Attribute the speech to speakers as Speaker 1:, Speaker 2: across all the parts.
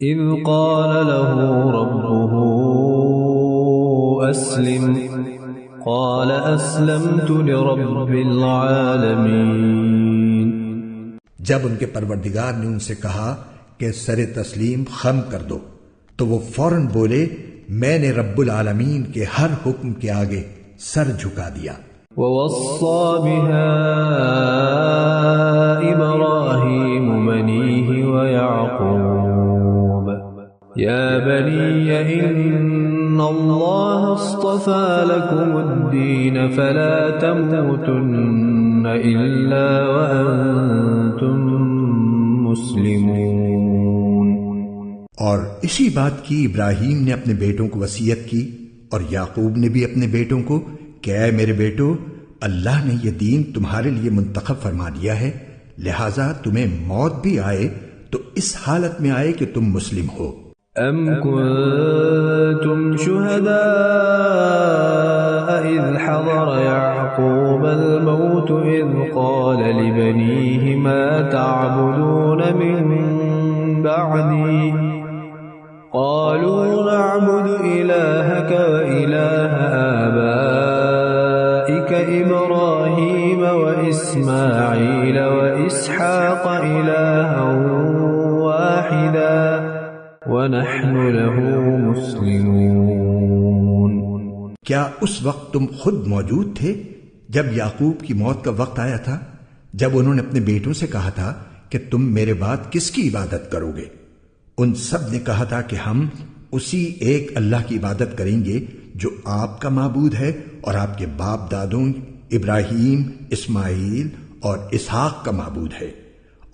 Speaker 1: إذ قال له ربه أسلم قال أسلمت لرب العالمين.
Speaker 2: جب ان کے پروردگار نے ان سے کہا کہ سر تسلیم خم کر دو تو وہ فوراً بولے میں نے رب العالمین کے ہر حکم کے آگے سر جھکا دیا.
Speaker 1: ووصى بها إبراهيم بنيه ويعقوب يا بني إن الله اصطفى لكم الدين فلا تموتن إلا وأنتم مسلمون.
Speaker 2: اور اسی بات کی ابراہیم نے اپنے بیٹوں کو وصیت کی اور یعقوب نے بھی اپنے بیٹوں کو کہ اے میرے بیٹو اللہ نے یہ دین تمہارے لیے منتخب فرما دیا ہے لہٰذا تمہیں موت بھی آئے تو اس حالت میں آئے کہ تم مسلم ہو.
Speaker 1: ام کنتم شہداء اذ حضر یعقوب الموت اذ قال لبنیہ ما تعبدون من بعدی قالوا نعبد الہک وإلہ آبائک ابراہیم واسماعیل واسحاق الہا واحدا وَنَحْنُ لَهُ مُسْلِمُونَ.
Speaker 2: کیا اس وقت تم خود موجود تھے جب یعقوب کی موت کا وقت آیا تھا جب انہوں نے اپنے بیٹوں سے کہا تھا کہ تم میرے بعد کس کی عبادت کرو گے؟ ان سب نے کہا تھا کہ ہم اسی ایک اللہ کی عبادت کریں گے جو آپ کا معبود ہے اور آپ کے باپ دادوں ابراہیم اسماعیل اور اسحاق کا معبود ہے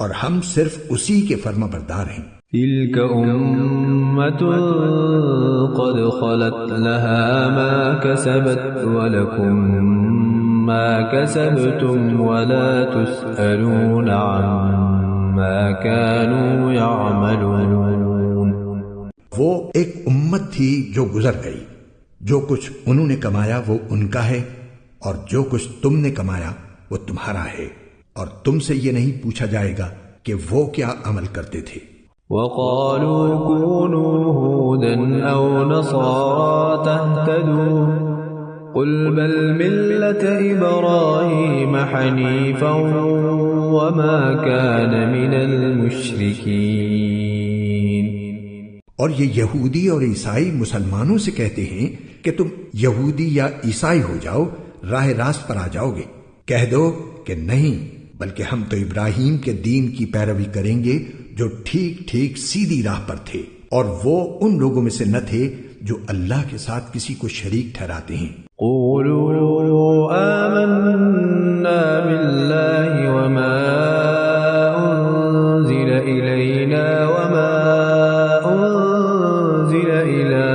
Speaker 2: اور ہم صرف اسی کے فرما بردار ہیں.
Speaker 1: تلك أمة قد خلت لها ما كسبت ولكم ما كسبتم ولا تسألون عما كانوا يعملون.
Speaker 2: وہ ایک امت تھی جو گزر گئی، جو کچھ انہوں نے کمایا وہ ان کا ہے اور جو کچھ تم نے کمایا وہ تمہارا ہے اور تم سے یہ نہیں پوچھا جائے گا کہ وہ کیا عمل کرتے تھے.
Speaker 1: وقالوا كونوا هودا أو نصارى تهتدوا قل بل ملة إبراهيم حنيفا وما كان من المشركين.
Speaker 2: اور یہ یہودی اور عیسائی مسلمانوں سے کہتے ہیں کہ تم یہودی یا عیسائی ہو جاؤ راہ راست پر آ جاؤ گے. کہہ دو کہ نہیں بلکہ ہم تو ابراہیم کے دین کی پیروی کریں گے جو ٹھیک ٹھیک سیدھی راہ پر تھے اور وہ ان لوگوں میں سے نہ تھے جو اللہ کے ساتھ کسی کو شریک ٹھہراتے ہیں.
Speaker 1: قولوا آمنا بالله وما أنزل إلينا وما أنزل إلى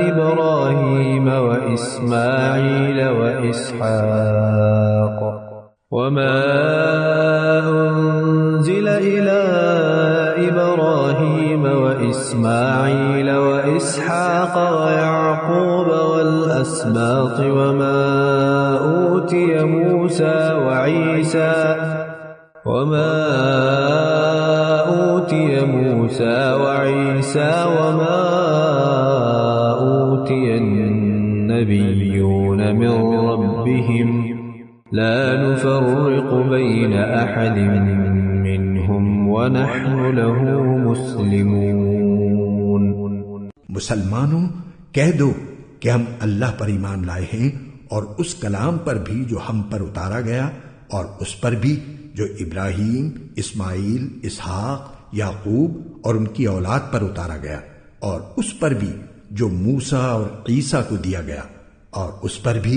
Speaker 1: إبراهيم وإسماعيل وإسحاق وما أنزل إلى إبراهيم وإسماعيل وإسحاق ويعقوب والأسباط وما أوتي موسى وعيسى وما وما أوتي النبيون من ربهم لا نفرق بين أحد منهم ونحن له مسلمون.
Speaker 2: مسلمانوں کہہ دو کہ ہم اللہ پر ایمان لائے ہیں اور اس کلام پر بھی جو ہم پر اتارا گیا اور اس پر بھی جو ابراہیم اسماعیل اسحاق یعقوب اور ان کی اولاد پر اتارا گیا اور اس پر بھی جو موسیٰ اور عیسیٰ کو دیا گیا اور اس پر بھی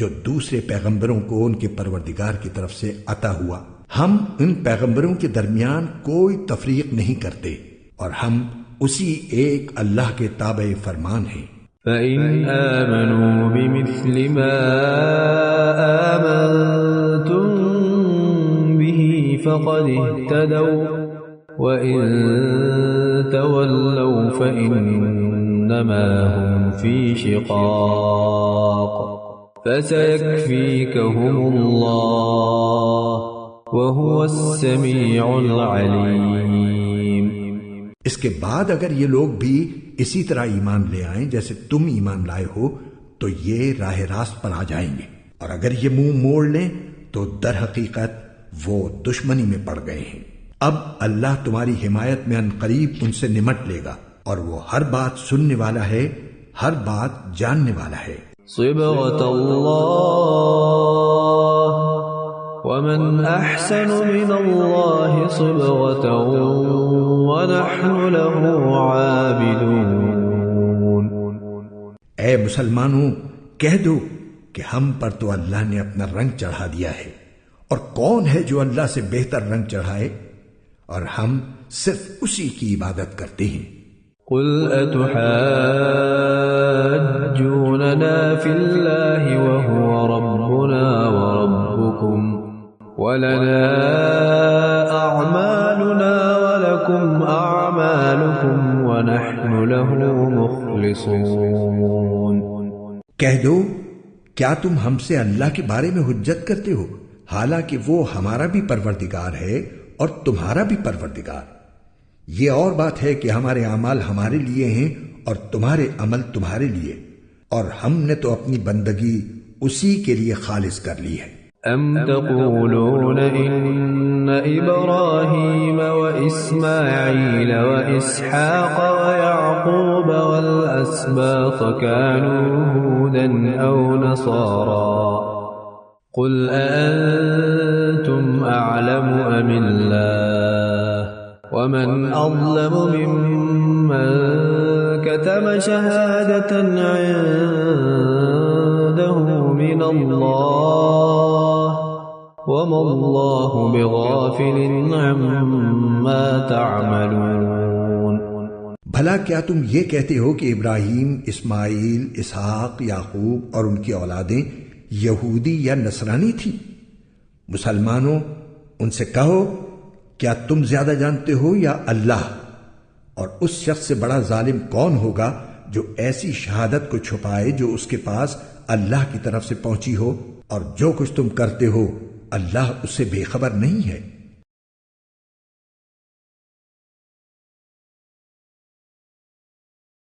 Speaker 2: جو دوسرے پیغمبروں کو ان کے پروردگار کی طرف سے عطا ہوا. ہم ان پیغمبروں کے درمیان کوئی تفریق نہیں کرتے اور ہم اسی ایک اللہ کے تابع فرمان ہیں.
Speaker 1: فَإِنْ آمَنُوا بِمِثْلِ مَا آمَنْتُمْ بِهِ فَقَدِ اهْتَدَوْا وَإِنْ تَوَلَّوْا فَإِنَّمَا هُمْ فِي شِقَاقٍ فَسَيَكْفِيكَهُمُ اللَّهُ وَهُوَ السَّمِيعُ الْعَلِيمُ.
Speaker 2: اس کے بعد اگر یہ لوگ بھی اسی طرح ایمان لے آئیں جیسے تم ایمان لائے ہو تو یہ راہ راست پر آ جائیں گے، اور اگر یہ منہ موڑ لیں تو در حقیقت وہ دشمنی میں پڑ گئے ہیں۔ اب اللہ تمہاری حمایت میں عنقریب ان سے نمٹ لے گا، اور وہ ہر بات سننے والا ہے، ہر بات جاننے والا ہے۔
Speaker 1: صبغة الله ومن أحسن من الله صبغة ونحن له عابدون۔
Speaker 2: اے مسلمانوں، کہہ دو کہ ہم پر تو اللہ نے اپنا رنگ چڑھا دیا ہے، اور کون ہے جو اللہ سے بہتر رنگ چڑھائے، اور ہم صرف اسی کی عبادت کرتے ہیں۔
Speaker 1: قل أتحاجوننا في الله وهو ربنا وربكم ولنا أعمالنا ولكم أعمالكم ونحن له مخلصون۔
Speaker 2: کہہ دو کیا تم ہم سے اللہ کے بارے میں حجت کرتے ہو، حالانکہ وہ ہمارا بھی پروردگار ہے اور تمہارا بھی پروردگار۔ یہ اور بات ہے کہ ہمارے اعمال ہمارے لیے ہیں اور تمہارے عمل تمہارے لیے، اور ہم نے تو اپنی بندگی اسی کے لیے خالص کر لی ہے۔
Speaker 1: ام تقولون ان ابراہیم واسماعیل واسحاق ویعقوب والاسباط كانوا هودا او نصارا قل أأنتم أعلم أم الله ومن أظلم ممن كتم شهادة عنده من الله وما الله بغافل عما تعملون۔
Speaker 2: بھلا کیا تم یہ کہتے ہو کہ ابراہیم، اسماعیل، اسحاق، یعقوب اور ان کی اولادیں یہودی یا نصرانی تھی؟ مسلمانوں، ان سے کہو کیا تم زیادہ جانتے ہو یا اللہ؟ اور اس شخص سے بڑا ظالم کون ہوگا جو ایسی شہادت کو چھپائے جو اس کے پاس اللہ کی طرف سے پہنچی ہو، اور جو کچھ تم کرتے ہو اللہ اس سے بے خبر نہیں ہے۔